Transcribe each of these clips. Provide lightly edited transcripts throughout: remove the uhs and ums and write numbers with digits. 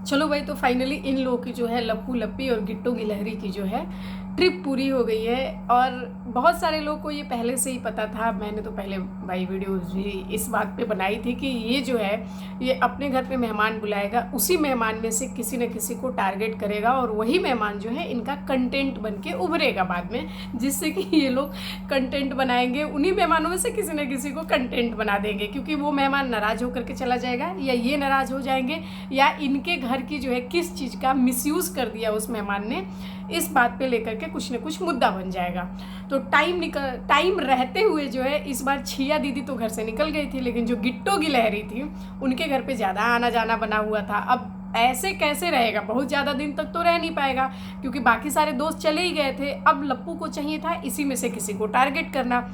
चलो भाई, तो फाइनली इन लोगों की जो है लप्पू लप्पी और गिट्टू गिलहरी की जो है ट्रिप पूरी हो गई है। और बहुत सारे लोगों को ये पहले से ही पता था। मैंने तो पहले भाई वीडियोस भी इस बात पे बनाई थी कि ये जो है ये अपने घर पे मेहमान बुलाएगा, उसी मेहमान में से किसी न किसी को टारगेट करेगा और वही मेहमान जो है इनका कंटेंट बन के उभरेगा बाद में, जिससे कि ये लोग कंटेंट बनाएंगे, उन्हीं मेहमानों में से किसी न किसी को कंटेंट बना देंगे, क्योंकि वो मेहमान नाराज़ होकर के चला जाएगा या ये नाराज़ हो जाएंगे या इनके घर की जो है किस चीज़ का मिसयूज़ कर दिया उस मेहमान ने, इस बात पे लेकर के कुछ न कुछ मुद्दा बन जाएगा। तो टाइम रहते हुए जो है इस बार छिया दीदी तो घर से निकल गई थी, लेकिन जो गिट्टो गिलहरी थी उनके घर पे ज़्यादा आना जाना बना हुआ था। अब ऐसे कैसे रहेगा, बहुत ज़्यादा दिन तक तो रह नहीं पाएगा, क्योंकि बाकी सारे दोस्त चले ही गए थे। अब लप्पू को चाहिए था इसी में से किसी को टारगेट करना।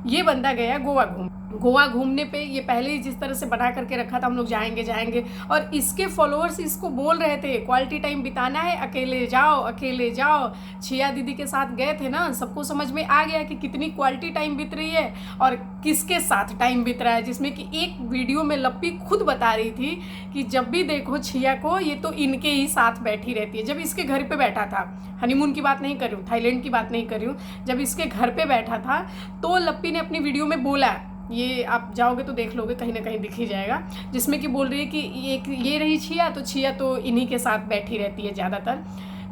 ये बंदा गया गोवा घूमने पे। ये पहले ही जिस तरह से बना करके रखा था हम लोग जाएंगे, और इसके फॉलोअर्स इसको बोल रहे थे क्वालिटी टाइम बिताना है, अकेले जाओ। छिया दीदी के साथ गए थे ना, सबको समझ में आ गया कि कितनी क्वालिटी टाइम बीत रही है और किसके साथ टाइम बीत रहा है। जिसमें कि एक वीडियो में लप्पी खुद बता रही थी कि जब भी देखो छिया को ये तो इनके ही साथ बैठी रहती है। जब इसके घर पे बैठा था, हनीमून की बात नहीं कर रही हूँ, थाईलैंड की बात नहीं कर रही हूँ, जब इसके घर पे बैठा था तो लप्पी ने अपनी वीडियो में बोला, ये आप जाओगे तो देख लोगे, कहीं ना कहीं दिख ही जाएगा, जिसमें कि बोल रही है कि ये रही छिया तो इन्हीं के साथ बैठी रहती है ज़्यादातर।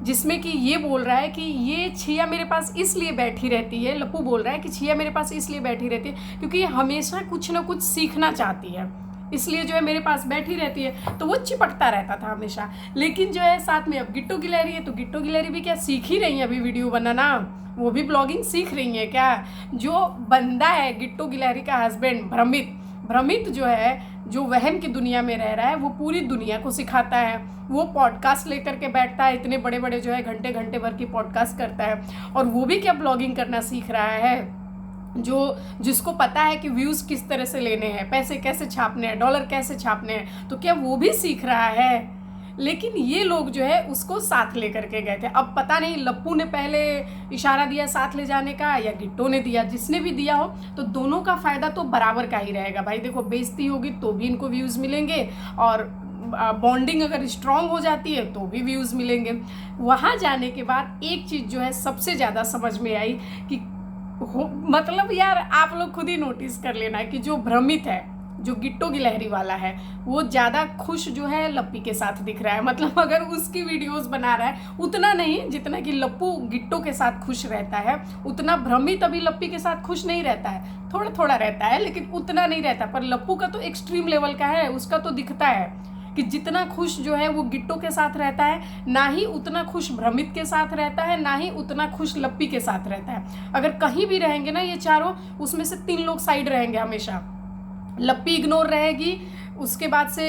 जिसमें कि ये बोल रहा है कि ये छिया मेरे पास इसलिए बैठी रहती है, लप्पू बोल रहा है कि छिया मेरे पास इसलिए बैठी रहती है क्योंकि ये हमेशा कुछ ना कुछ सीखना चाहती है, इसलिए जो है मेरे पास बैठी रहती है। तो वो चिपकता रहता था हमेशा। लेकिन जो है साथ में अब गिट्टू गिलहरी है, तो गिट्टू गिलहरी भी क्या सीख ही रही है अभी वीडियो बनाना, वो भी ब्लॉगिंग सीख रही है क्या। जो बंदा है गिट्टू गिलहरी का हस्बैंड भ्रमित जो है, जो वहम की दुनिया में रह रहा है, वो पूरी दुनिया को सिखाता है। वो पॉडकास्ट लेकर के बैठता है, इतने बड़े बड़े जो है घंटे भर की पॉडकास्ट करता है, और वो भी क्या ब्लॉगिंग करना सीख रहा है। जिसको पता है कि व्यूज़ किस तरह से लेने हैं, पैसे कैसे छापने हैं, डॉलर कैसे छापने हैं, तो क्या वो भी सीख रहा है। लेकिन ये लोग जो है उसको साथ लेकर के गए थे। अब पता नहीं लप्पू ने पहले इशारा दिया साथ ले जाने का या गिट्टो ने दिया, जिसने भी दिया हो, तो दोनों का फ़ायदा तो बराबर का ही रहेगा भाई। देखो, बेइज्जती होगी तो भी इनको व्यूज़ मिलेंगे, और बॉन्डिंग अगर स्ट्रांग हो जाती है तो भी व्यूज़ मिलेंगे। वहाँ जाने के बाद एक चीज़ जो है सबसे ज़्यादा समझ में आई कि मतलब यार आप लोग खुद ही नोटिस कर लेना कि जो भ्रमित है, जो गिट्टो गिलहरी वाला है, वो ज़्यादा खुश जो है लप्पी के साथ दिख रहा है। मतलब अगर उसकी वीडियोस बना रहा है उतना नहीं जितना कि लप्पू गिट्टो के साथ खुश रहता है, उतना भ्रमित अभी लप्पी के साथ खुश नहीं रहता है। थोड़ा थोड़ा रहता है लेकिन उतना नहीं रहता। पर लप्पू का तो एक्सट्रीम लेवल का है, उसका तो दिखता है कि जितना खुश जो है वो गिट्टो के साथ रहता है, ना ही उतना खुश भ्रमित के साथ रहता है, ना ही उतना खुश लप्पी के साथ रहता है। अगर कहीं भी रहेंगे ना ये चारों, उसमें से 3 लोग साइड रहेंगे हमेशा। लप्पी इग्नोर रहेगी, उसके बाद से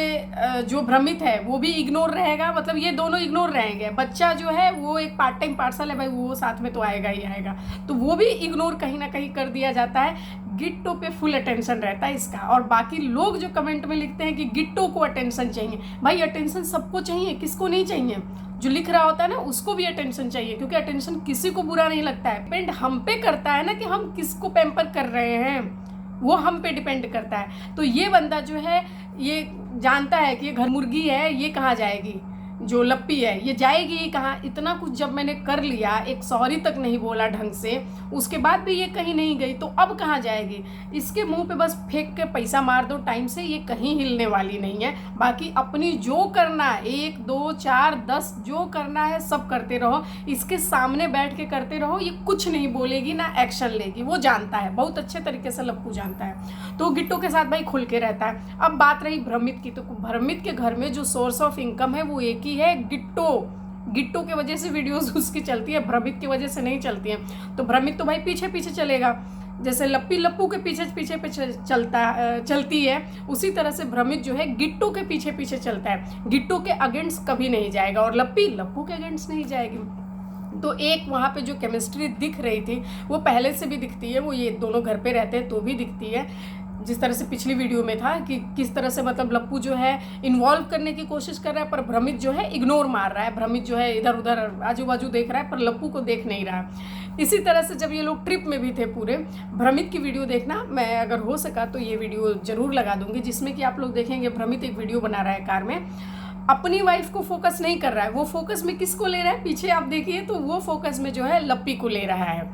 जो भ्रमित है वो भी इग्नोर रहेगा, मतलब ये दोनों इग्नोर रहेंगे। बच्चा जो है वो एक पार्ट टाइम पार्सल है भाई, वो साथ में तो आएगा ही आएगा, तो वो भी इग्नोर कहीं ना कहीं कर दिया जाता है। गिट्टो पे फुल अटेंशन रहता है इसका। और बाकी लोग जो कमेंट में लिखते हैं कि गिट्टो को अटेंशन चाहिए, भाई अटेंशन सबको चाहिए, किसको नहीं चाहिए। जो लिख रहा होता है ना उसको भी अटेंशन चाहिए, क्योंकि अटेंशन किसी को बुरा नहीं लगता है। डिपेंड हम पे करता है ना कि हम किसको पैम्पर कर रहे हैं, वो हम पे डिपेंड करता है। तो ये बंदा जो है ये जानता है कि ये घर मुर्गी है, ये कहाँ जाएगी, जो लप्पी है ये जाएगी कहाँ। इतना कुछ जब मैंने कर लिया, एक सॉरी तक नहीं बोला ढंग से, उसके बाद भी ये कहीं नहीं गई, तो अब कहाँ जाएगी। इसके मुंह पे बस फेंक के पैसा मार दो टाइम से, ये कहीं हिलने वाली नहीं है। बाकी अपनी जो करना है 1 2 4 10 जो करना है सब करते रहो, इसके सामने बैठ के करते रहो, ये कुछ नहीं बोलेगी ना एक्शन लेगी। वो जानता है, बहुत अच्छे तरीके से लप्पू जानता है। तो गिट्टो के साथ भाई खुल के रहता है। अब बात रही भ्रमित की, तो भ्रमित के घर में जो सोर्स ऑफ इनकम है वो एक ही है, गिट्टो के वजह से वीडियोस उसकी चलती है, भ्रमित की वजह से नहीं चलती है। तो भ्रमित तो भाई पीछे पीछे चलेगा, जैसे लप्पी लप्पू के पीछे चलती है, उसी तरह से भ्रमित जो है गिट्टो के पीछे चलता है। गिट्टो के अगेंस्ट कभी नहीं जाएगा और लप्पी लप्पू के अगेंस्ट नहीं जाएगी। तो एक वहाँ पे जो केमिस्ट्री दिख रही थी वो पहले से भी दिखती है, वो ये दोनों घर पे रहते हैं तो भी दिखती है। जिस तरह से पिछली वीडियो में था कि किस तरह से मतलब लप्पू जो है इन्वॉल्व करने की कोशिश कर रहा है, पर भ्रमित जो है इग्नोर मार रहा है। भ्रमित जो है इधर उधर आजू बाजू देख रहा है, पर लप्पू को देख नहीं रहा। इसी तरह से जब ये लोग ट्रिप में भी थे पूरे, भ्रमित की वीडियो देखना, मैं अगर हो सका तो ये वीडियो ज़रूर लगा दूंगी, जिसमें कि आप लोग देखेंगे भ्रमित एक वीडियो बना रहा है कार में। अपनी वाइफ को फोकस नहीं कर रहा है, वो फोकस में किसको ले रहा है, पीछे आप देखिए तो वो फोकस में जो है लप्पी को ले रहा है,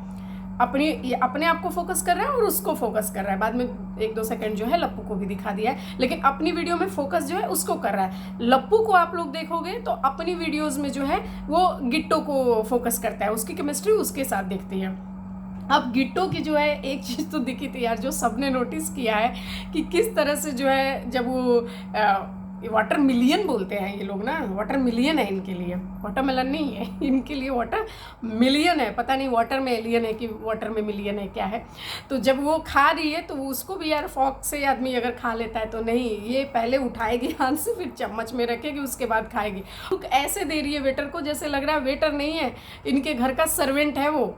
अपने आप को फोकस कर रहा है और उसको फोकस कर रहा है। बाद में 1-2 सेकंड जो है लप्पू को भी दिखा दिया है, लेकिन अपनी वीडियो में फोकस जो है उसको कर रहा है। लप्पू को आप लोग देखोगे तो अपनी वीडियोस में जो है वो गिट्टो को फोकस करता है, उसकी केमिस्ट्री उसके साथ दिखती है। अब गिट्टो की जो है एक चीज़ तो दिखी थी यार, जो सबने नोटिस किया है कि किस तरह से जो है जब वो वाटर मिलियन बोलते हैं ये लोग ना, वाटर मिलियन है इनके लिए, वाटरमेलन नहीं है इनके लिए, वाटर मिलियन है। पता नहीं वाटर में एलियन है कि वाटर में मिलियन है क्या है। तो जब वो खा रही है तो उसको भी यार फॉक से आदमी अगर खा लेता है तो नहीं, ये पहले उठाएगी हाथ से, फिर चम्मच में रखेगी, उसके बाद खाएगी। तो ऐसे दे रही है वेटर को जैसे लग रहा है वेटर नहीं है, इनके घर का सर्वेंट है, वो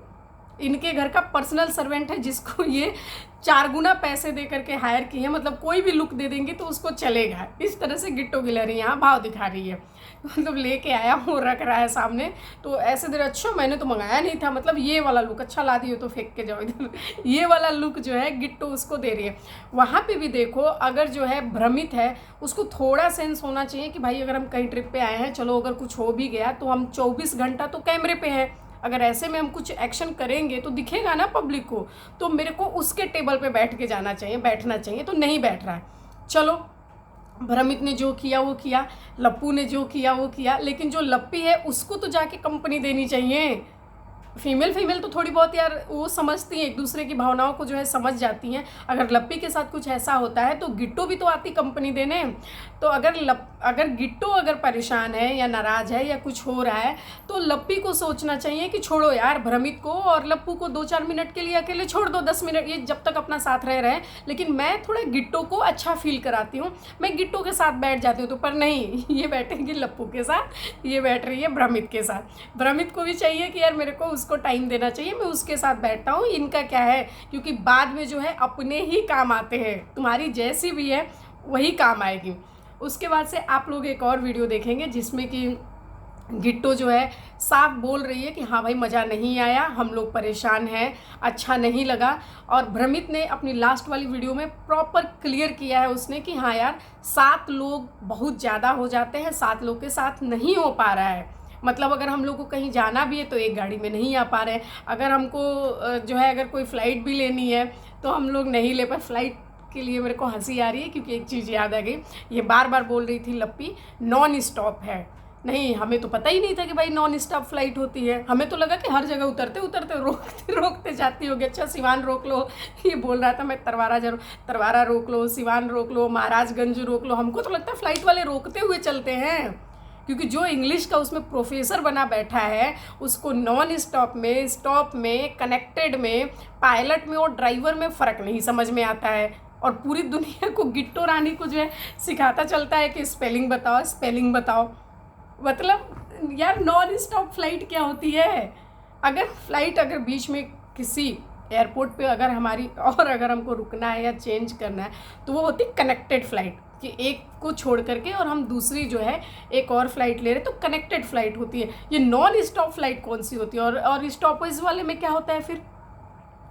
इनके घर का पर्सनल सर्वेंट है, जिसको ये 4 गुना पैसे दे करके हायर किए हैं। मतलब कोई भी लुक दे देंगे तो उसको चलेगा। इस तरह से गिट्टो गिलहरी यहाँ भाव दिखा रही है, मतलब लेके आया वो रख रहा है सामने, तो ऐसे देर अच्छा मैंने तो मंगाया नहीं था, मतलब ये वाला लुक अच्छा ला दियो तो फेंक के जाओ इधर, ये वाला लुक जो है गिट्टो उसको दे रही है। वहाँ पे भी देखो, अगर जो है भ्रमित है उसको थोड़ा सेंस होना चाहिए कि भाई अगर हम कहीं ट्रिप पे आए हैं, चलो अगर कुछ हो भी गया तो हम 24 घंटा तो कैमरे पे हैं, अगर ऐसे में हम कुछ एक्शन करेंगे तो दिखेगा ना पब्लिक को, तो मेरे को उसके टेबल पे बैठ के जाना चाहिए, बैठना चाहिए, तो नहीं बैठ रहा है। चलो भ्रमित ने जो किया वो किया, लप्पू ने जो किया वो किया, लेकिन जो लप्पी है उसको तो जाके कंपनी देनी चाहिए। फीमेल तो थोड़ी बहुत यार वो समझती हैं, एक दूसरे की भावनाओं को जो है समझ जाती हैं। अगर लप्पी के साथ कुछ ऐसा होता है तो गिट्टो भी तो आती कंपनी देने। तो अगर गिट्टो अगर परेशान है या नाराज़ है या कुछ हो रहा है तो लप्पी को सोचना चाहिए कि छोड़ो यार भ्रमित को और लप्पू को 2-4 मिनट के लिए अकेले छोड़ दो, 10 मिनट, ये जब तक अपना साथ रह रहे हैं। लेकिन मैं थोड़ा गिट्टो को अच्छा फील कराती हूँ, मैं गिट्टो के साथ बैठ जाती हूँ, तो पर नहीं, ये बैठेंगी लप्पू के साथ, ये बैठ रही है भ्रमित के साथ। भ्रमित को भी चाहिए कि यार मेरे को उसको टाइम देना चाहिए, मैं उसके साथ बैठता हूँ, इनका क्या है, क्योंकि बाद में जो है अपने ही काम आते हैं, तुम्हारी जैसी भी है वही काम आएगी। उसके बाद से आप लोग एक और वीडियो देखेंगे जिसमें कि गिट्टो जो है साफ बोल रही है कि हाँ भाई मज़ा नहीं आया, हम लोग परेशान हैं, अच्छा नहीं लगा। और भ्रमित ने अपनी लास्ट वाली वीडियो में प्रॉपर क्लियर किया है उसने कि हाँ यार 7 लोग बहुत ज़्यादा हो जाते हैं, 7 लोग के साथ नहीं हो पा रहा है। मतलब अगर हम लोग को कहीं जाना भी है तो एक गाड़ी में नहीं आ पा रहे हैं, अगर हमको जो है अगर कोई फ़्लाइट भी लेनी है तो हम लोग नहीं ले पाए। फ्लाइट के लिए मेरे को हंसी आ रही है क्योंकि एक चीज़ याद आ गई, ये बार बार बोल रही थी लप्पी नॉन स्टॉप है। नहीं, हमें तो पता ही नहीं था कि भाई नॉन स्टॉप फ्लाइट होती है, हमें तो लगा कि हर जगह उतरते उतरते रोकते जाती होगी। अच्छा सिवान रोक लो, ये बोल रहा था मैं तरवारा रोक लो, सिवान रोक लो, महाराजगंज रोक लो। हमको तो लगता है फ़्लाइट वाले रोकते हुए चलते हैं, क्योंकि जो इंग्लिश का उसमें प्रोफेसर बना बैठा है उसको नॉन स्टॉप में, स्टॉप में, कनेक्टेड में, पायलट में और ड्राइवर में फ़र्क नहीं समझ में आता है। और पूरी दुनिया को गिट्टो रानी को जो है सिखाता चलता है कि स्पेलिंग बताओ, स्पेलिंग बताओ। मतलब यार नॉन स्टॉप फ्लाइट क्या होती है? अगर बीच में किसी एयरपोर्ट पे अगर हमको रुकना है या चेंज करना है तो वो होती कनेक्टेड फ़्लाइट, कि एक को छोड़ करके और हम दूसरी जो है एक और फ्लाइट ले रहे तो कनेक्टेड फ़्लाइट होती है। ये नॉन स्टॉप फ्लाइट कौन सी होती है? और स्टॉपेज वाले में क्या होता है फिर?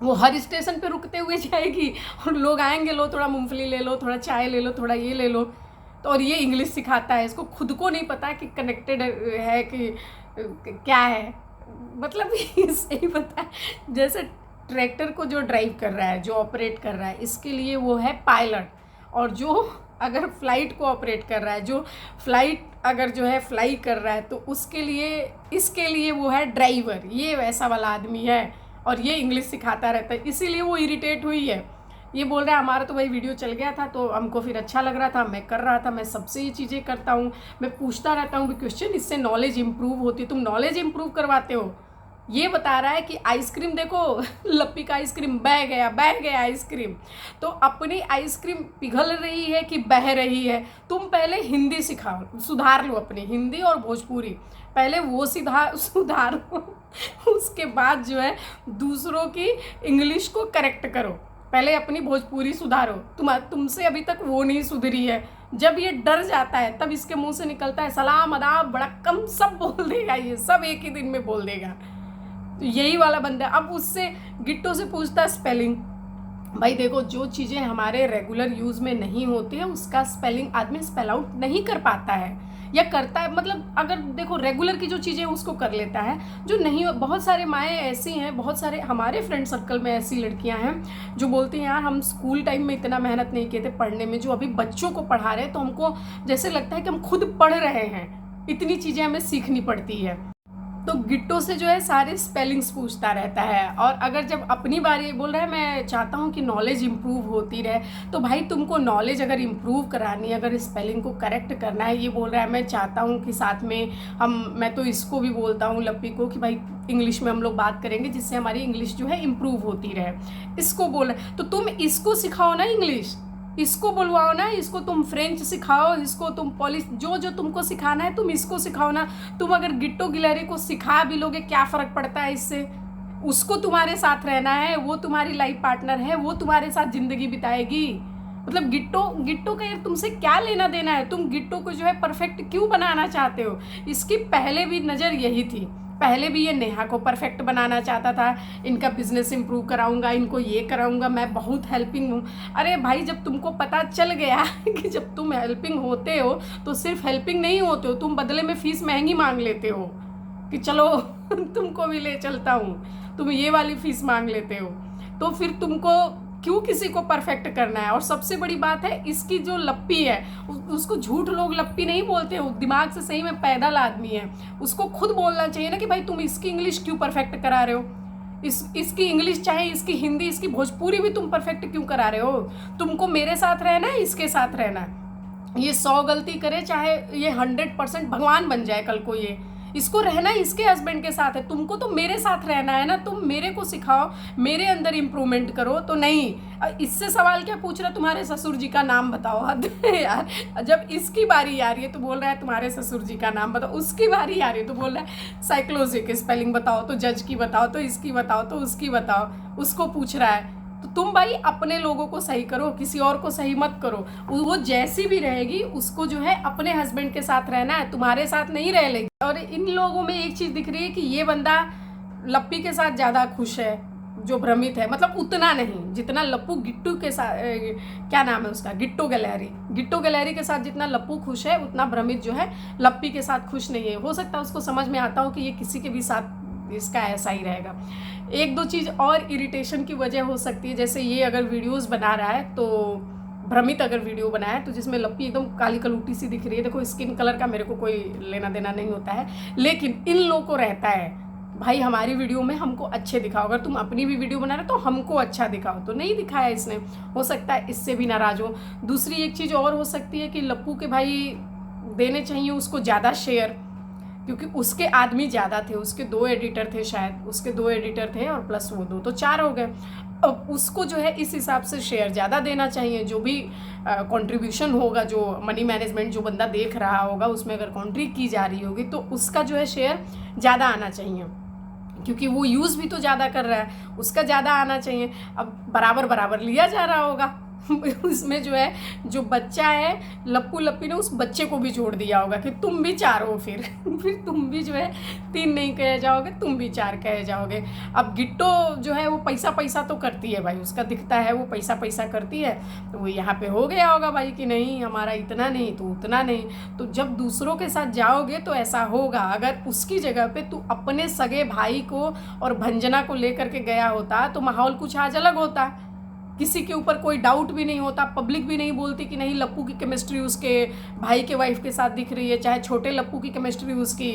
वो हर स्टेशन पे रुकते हुए जाएगी और लोग आएंगे, लो थोड़ा मूंगफली ले लो, थोड़ा चाय ले लो, थोड़ा ये ले लो। तो और ये इंग्लिश सिखाता है, इसको खुद को नहीं पता कि कनेक्टेड है कि क्या है, मतलब सही पता है। जैसे ट्रैक्टर को जो ड्राइव कर रहा है, जो ऑपरेट कर रहा है, इसके लिए वो है पायलट, और जो अगर फ्लाइट को ऑपरेट कर रहा है, जो फ्लाइट अगर जो है फ्लाई कर रहा है, तो उसके लिए इसके लिए वो है ड्राइवर। ये वैसा वाला आदमी है और ये इंग्लिश सिखाता रहता है, इसीलिए वो इरिटेट हुई है। ये बोल रहा है हमारा तो भाई वीडियो चल गया था तो हमको फिर अच्छा लग रहा था, मैं कर रहा था, मैं सबसे ये चीज़ें करता हूँ, मैं पूछता रहता हूँ क्वेश्चन, इससे नॉलेज इम्प्रूव होती है। तुम नॉलेज इम्प्रूव करवाते हो। ये बता रहा है कि आइसक्रीम देखो, लप्पी का आइसक्रीम बह गया आइसक्रीम। तो अपनी आइसक्रीम पिघल रही है कि बह रही है? तुम पहले हिंदी सिखाओ, सुधार लो अपनी हिंदी और भोजपुरी, पहले वो सुधारो उसके बाद जो है दूसरों की इंग्लिश को करेक्ट करो। पहले अपनी भोजपुरी सुधारो। तुमसे अभी तक वो नहीं सुधरी है। जब ये डर जाता है तब इसके मुंह से निकलता है सलाम, अदाब, बड़क्कम, सब बोल देगा, ये सब एक ही दिन में बोल देगा। तो यही वाला बंदा अब उससे गिट्टो से पूछता स्पेलिंग। भाई देखो, जो चीज़ें हमारे रेगुलर यूज़ में नहीं होती है उसका स्पेलिंग आदमी स्पेल आउट नहीं कर पाता है। या करता है, मतलब अगर देखो रेगुलर की जो चीज़ें उसको कर लेता है, जो नहीं। बहुत सारे माएँ ऐसी हैं, बहुत सारे हमारे फ्रेंड सर्कल में ऐसी लड़कियां हैं जो बोलती हैं यार हम स्कूल टाइम में इतना मेहनत नहीं किए थे पढ़ने में, जो अभी बच्चों को पढ़ा रहे हैं तो हमको जैसे लगता है कि हम खुद पढ़ रहे हैं, इतनी चीज़ें हमें सीखनी पड़ती है। तो गिट्टो से जो है सारे स्पेलिंग्स पूछता रहता है, और अगर जब अपनी बारी बोल रहा है मैं चाहता हूँ कि नॉलेज इम्प्रूव होती रहे, तो भाई तुमको नॉलेज अगर इम्प्रूव करानी है, अगर स्पेलिंग को करेक्ट करना है, ये बोल रहा है मैं चाहता हूँ कि साथ में मैं तो इसको भी बोलता हूँ लप्पी को कि भाई इंग्लिश में हम लोग बात करेंगे जिससे हमारी इंग्लिश जो है इम्प्रूव होती रहे। इसको बोल तो तुम इसको सिखाओ ना इंग्लिश, इसको बुलवाओ ना, इसको तुम फ्रेंच सिखाओ, इसको तुम पॉलिश, जो जो तुमको सिखाना है तुम इसको सिखाओ ना। तुम अगर गिट्टो गिलहरी को सिखा भी लोगे क्या फ़र्क पड़ता है इससे? उसको तुम्हारे साथ रहना है, वो तुम्हारी लाइफ पार्टनर है, वो तुम्हारे साथ ज़िंदगी बिताएगी। मतलब गिट्टो का यार तुमसे क्या लेना देना है? तुम गिट्टो को जो है परफेक्ट क्यों बनाना चाहते हो? इसकी पहले भी नज़र यही थी, पहले भी ये नेहा को परफेक्ट बनाना चाहता था, इनका बिजनेस इंप्रूव कराऊंगा, इनको ये कराऊंगा, मैं बहुत हेल्पिंग हूँ। अरे भाई जब तुमको पता चल गया कि जब तुम हेल्पिंग होते हो तो सिर्फ हेल्पिंग नहीं होते हो, तुम बदले में फीस महंगी मांग लेते हो कि चलो तुमको भी ले चलता हूँ, तुम ये वाली फीस मांग लेते हो। तो फिर तुमको क्यों किसी को परफेक्ट करना है? और सबसे बड़ी बात है इसकी जो लप्पी है उसको झूठ लोग लप्पी नहीं बोलते हो, दिमाग से सही में पैदल आदमी है, उसको खुद बोलना चाहिए ना कि भाई तुम इसकी इंग्लिश क्यों परफेक्ट करा रहे हो, इसकी इंग्लिश चाहे इसकी हिंदी इसकी भोजपुरी भी तुम परफेक्ट क्यों करा रहे हो? तुमको मेरे साथ रहना है, इसके साथ रहना है। ये 100 गलती करे चाहे ये 100% भगवान बन जाए कल को, ये इसको रहना इसके हस्बैंड के साथ है, तुमको तो मेरे साथ रहना है ना। तुम मेरे को सिखाओ, मेरे अंदर इम्प्रूवमेंट करो। तो नहीं, इससे सवाल क्या पूछ रहा है? तुम्हारे ससुर जी का नाम बताओ। हद है यार, जब इसकी बारी आ रही है तो बोल रहा है तुम्हारे ससुर जी का नाम बताओ, उसकी बारी आ रही है तो बोल रहा है साइकोलॉजी की स्पेलिंग बताओ, तो जज की बताओ, तो इसकी बताओ, तो उसकी बताओ, उसको पूछ रहा है। तो तुम भाई अपने लोगों को सही करो, किसी और को सही मत करो। वो जैसी भी रहेगी उसको जो है अपने हस्बैंड के साथ रहना है, तुम्हारे साथ नहीं रह लेगी। और इन लोगों में एक चीज़ दिख रही है कि ये बंदा लप्पी के साथ ज़्यादा खुश है, जो भ्रमित है, मतलब उतना नहीं जितना लप्पू गिट्टू के साथ, क्या नाम है उसका, गिट्टो गैलरी के साथ जितना लप्पू खुश है उतना भ्रमित जो है लप्पी के साथ खुश नहीं है। हो सकता है उसको समझ में आता हो कि ये किसी के भी साथ इसका ऐसा ही रहेगा। एक दो चीज़ और इरिटेशन की वजह हो सकती है, जैसे ये अगर वीडियोस बना रहा है तो भ्रमित अगर वीडियो बनाया तो जिसमें लप्पी एकदम काली कलूटी सी दिख रही है, देखो स्किन कलर का मेरे को कोई लेना देना नहीं होता है, लेकिन इन लोगों को रहता है भाई हमारी वीडियो में हमको अच्छे दिखाओ, अगर तुम अपनी भी वीडियो बना रहे तो हमको अच्छा दिखाओ। तो नहीं दिखाया इसने, हो सकता है इससे भी नाराज हो। दूसरी एक चीज़ और हो सकती है कि लप्पू के भाई देने चाहिए उसको ज़्यादा शेयर, क्योंकि उसके आदमी ज़्यादा थे, उसके 2 एडिटर थे, शायद उसके 2 एडिटर थे और प्लस वो 2 तो 4 हो गए। अब उसको जो है इस हिसाब से शेयर ज़्यादा देना चाहिए, जो भी कंट्रीब्यूशन होगा, जो मनी मैनेजमेंट जो बंदा देख रहा होगा उसमें अगर कॉन्ट्री की जा रही होगी तो उसका जो है शेयर ज़्यादा आना चाहिए, क्योंकि वो यूज़ भी तो ज़्यादा कर रहा है, उसका ज़्यादा आना चाहिए। अब बराबर बराबर लिया जा रहा होगा उसमें जो है जो बच्चा है लप्पू लप्पी ने उस बच्चे को भी जोड़ दिया होगा कि तुम भी 4 हो, फिर तुम भी जो है 3 नहीं कहे जाओगे, तुम भी 4 कहे जाओगे। अब गिट्टो जो है वो पैसा तो करती है भाई, उसका दिखता है वो पैसा करती है, तो वो यहाँ पे हो गया होगा भाई कि नहीं हमारा इतना नहीं तो उतना नहीं। तो जब दूसरों के साथ जाओगे तो ऐसा होगा। अगर उसकी जगह पे तू अपने सगे भाई को और भंजना को लेकर के गया होता तो माहौल कुछ आज अलग होता, किसी के ऊपर कोई डाउट भी नहीं होता, पब्लिक भी नहीं बोलती कि नहीं लप्पू की केमिस्ट्री उसके भाई के वाइफ के साथ दिख रही है, चाहे छोटे लप्पू की केमिस्ट्री उसकी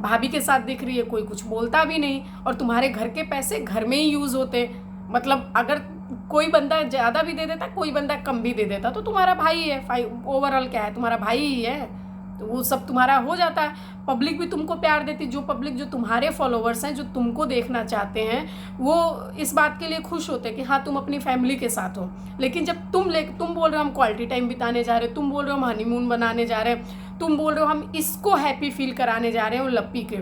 भाभी के साथ दिख रही है, कोई कुछ बोलता भी नहीं। और तुम्हारे घर के पैसे घर में ही यूज़ होते, मतलब अगर कोई बंदा ज़्यादा भी दे देता, कोई बंदा कम भी दे देता, तो तुम्हारा भाई है, ओवरऑल क्या है, तुम्हारा भाई ही है, तो वो सब तुम्हारा हो जाता है। पब्लिक भी तुमको प्यार देती, जो पब्लिक जो तुम्हारे फॉलोवर्स हैं, जो तुमको देखना चाहते हैं, वो इस बात के लिए खुश होते हैं कि हाँ तुम अपनी फैमिली के साथ हो। लेकिन जब तुम बोल रहे हो हम क्वालिटी टाइम बिताने जा रहे हो, तुम बोल रहे हो हम हनीमून बनाने जा रहे हैं, तुम बोल रहे हो हम इसको हैप्पी फील कराने जा रहे हो लप्पी के,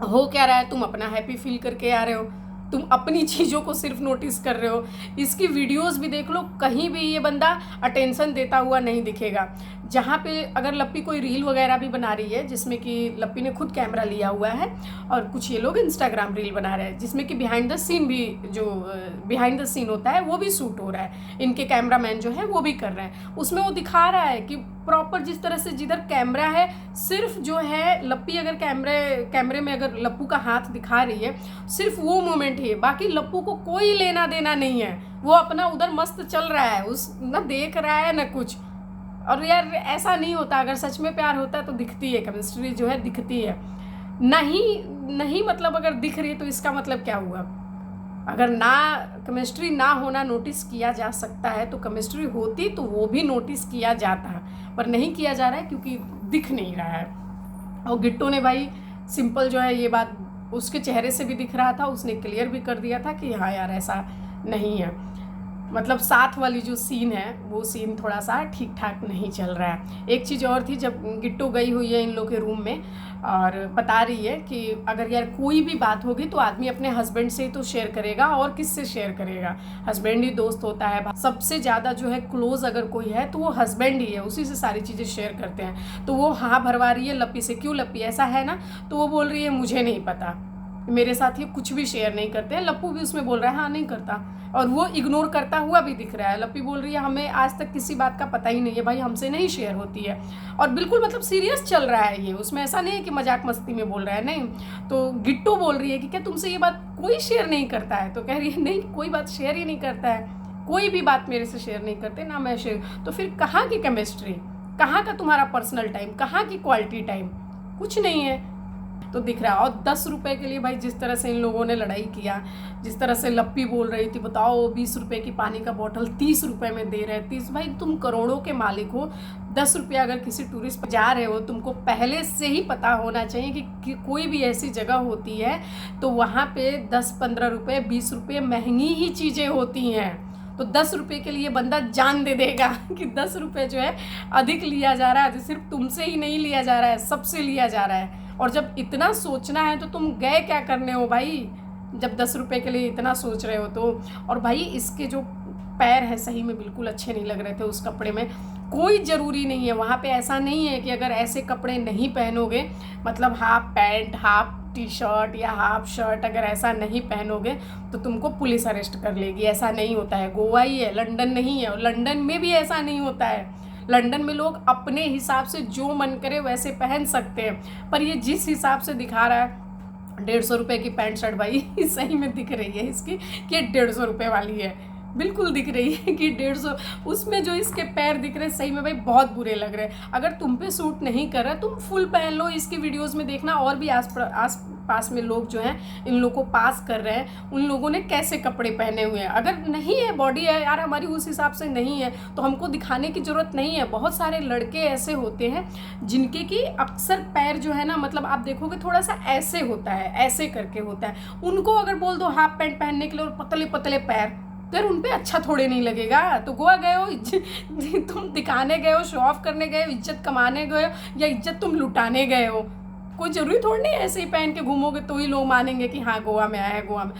हो क्या रहा है, तुम अपना हैप्पी फील करके आ रहे हो, तुम अपनी चीज़ों को सिर्फ नोटिस कर रहे हो। इसकी वीडियोस भी देख लो, कहीं भी ये बंदा अटेंशन देता हुआ नहीं दिखेगा। जहाँ पे अगर लप्पी कोई रील वगैरह भी बना रही है, जिसमें कि लप्पी ने खुद कैमरा लिया हुआ है और कुछ ये लोग इंस्टाग्राम रील बना रहे हैं जिसमें कि बिहाइंड द सीन भी, जो बिहाइंड द सीन होता है वो भी शूट हो रहा है, इनके कैमरामैन जो है वो भी कर रहे हैं, उसमें वो दिखा रहा है कि प्रॉपर जिस तरह से जिधर कैमरा है, सिर्फ जो है लप्पी अगर कैमरे में अगर लप्पू का हाथ दिखा रही है, सिर्फ वो मोमेंट है, बाकी लप्पू को कोई लेना देना नहीं है। वो अपना उधर मस्त चल रहा है, उस ना देख रहा है ना कुछ। और यार ऐसा नहीं होता, अगर सच में प्यार होता है तो दिखती है, केमिस्ट्री जो है दिखती है। नहीं मतलब अगर दिख रही है तो इसका मतलब क्या हुआ? अगर ना केमिस्ट्री ना होना नोटिस किया जा सकता है तो केमिस्ट्री होती तो वो भी नोटिस किया जाता, पर नहीं किया जा रहा है क्योंकि दिख नहीं रहा है। और गिट्टू ने भाई सिंपल जो है ये बात उसके चेहरे से भी दिख रहा था, उसने क्लियर भी कर दिया था कि हाँ यार ऐसा नहीं है। मतलब साथ वाली जो सीन है वो सीन थोड़ा सा ठीक ठाक नहीं चल रहा है। एक चीज़ और थी, जब गिट्टू गई हुई है इन लोग के रूम में और बता रही है कि अगर यार कोई भी बात होगी तो आदमी अपने हस्बैंड से ही तो शेयर करेगा, और किससे शेयर करेगा? हस्बैंड ही दोस्त होता है, सबसे ज़्यादा जो है क्लोज अगर कोई है तो वो हस्बैंड ही है, उसी से सारी चीज़ें शेयर करते हैं। तो वो हाँ भरवा रही है लप्पी से, क्यों लप्पी ऐसा है ना? तो वो बोल रही है मुझे नहीं पता, मेरे साथ ये कुछ भी शेयर नहीं करते हैं। लप्पू भी उसमें बोल रहा है हाँ नहीं करता, और वो इग्नोर करता हुआ भी दिख रहा है। लप्पी बोल रही है हमें आज तक किसी बात का पता ही नहीं है भाई, हमसे नहीं शेयर होती है। और बिल्कुल मतलब सीरियस चल रहा है ये, उसमें ऐसा नहीं है कि मजाक मस्ती में बोल रहा है, नहीं। तो गिट्टू बोल रही है कि क्या तुमसे ये बात कोई शेयर नहीं करता है? तो कह रही है नहीं, कोई बात शेयर ही नहीं करता है, कोई भी बात मेरे से शेयर नहीं करते ना मैं शेयर। तो फिर कहाँ की केमिस्ट्री, कहाँ का तुम्हारा पर्सनल टाइम, कहाँ की क्वालिटी टाइम? कुछ नहीं है। तो दिख रहा है। और 10 रुपये के लिए भाई जिस तरह से इन लोगों ने लड़ाई किया, जिस तरह से लप्पी बोल रही थी, बताओ 20 रुपये की पानी का बोतल 30 रुपये में दे रहे हैं। 30 भाई तुम करोड़ों के मालिक हो, 10 रुपये अगर किसी टूरिस्ट पर जा रहे हो, तुमको पहले से ही पता होना चाहिए कि कोई भी ऐसी जगह होती है तो वहाँ पे 10-15 रुपये 20 रुपये महंगी ही चीज़ें होती हैं। तो 10 रुपये के लिए बंदा जान दे देगा कि 10 रुपये जो है अधिक लिया जा रहा है। सिर्फ तुमसे ही नहीं लिया जा रहा है, सबसे लिया जा रहा है। और जब इतना सोचना है तो तुम गए क्या करने हो भाई, जब 10 रुपये के लिए इतना सोच रहे हो तो। और भाई इसके जो पैर है सही में बिल्कुल अच्छे नहीं लग रहे थे उस कपड़े में। कोई ज़रूरी नहीं है वहाँ पे, ऐसा नहीं है कि अगर ऐसे कपड़े नहीं पहनोगे, मतलब half pant half T shirt या हाफ शर्ट अगर ऐसा नहीं पहनोगे तो तुमको पुलिस अरेस्ट कर लेगी। ऐसा नहीं होता है, गोवा ही है, लंदन नहीं है। और लंदन में भी ऐसा नहीं होता है। लंदन में लोग अपने हिसाब से जो मन करे वैसे पहन सकते हैं, पर ये जिस हिसाब से दिखा रहा है 150 रुपये की पैंट शर्ट भाई सही में दिख रही है इसकी कि 150 रुपये वाली है, बिल्कुल दिख रही है कि 150। उसमें जो इसके पैर दिख रहे हैं सही में भाई बहुत बुरे लग रहे हैं। अगर तुम पे सूट नहीं कर रहा तुम फुल पहन लो। इसकी वीडियोस में देखना और भी आस पास में लोग जो हैं इन लोगों को पास कर रहे हैं, उन लोगों ने कैसे कपड़े पहने हुए हैं। अगर नहीं है बॉडी है यार हमारी उस हिसाब से नहीं है तो हमको दिखाने की ज़रूरत नहीं है। बहुत सारे लड़के ऐसे होते हैं जिनके कि अक्सर पैर जो है ना, मतलब आप देखोगे थोड़ा सा ऐसे होता है, ऐसे करके होता है। उनको अगर बोल दो हाफ पैंट पहनने के लिए और पतले पतले पैर, तो यार उन पे अच्छा थोड़े नहीं लगेगा। तो गोवा गए हो तुम दिखाने गए हो, शो ऑफ करने गए हो, इज्जत कमाने गए हो या इज्जत तुम लुटाने गए हो? कोई ज़रूरी थोड़ी नहीं है ऐसे ही पहन के घूमोगे तो ही लोग मानेंगे कि हाँ गोवा में आया है, गोवा में।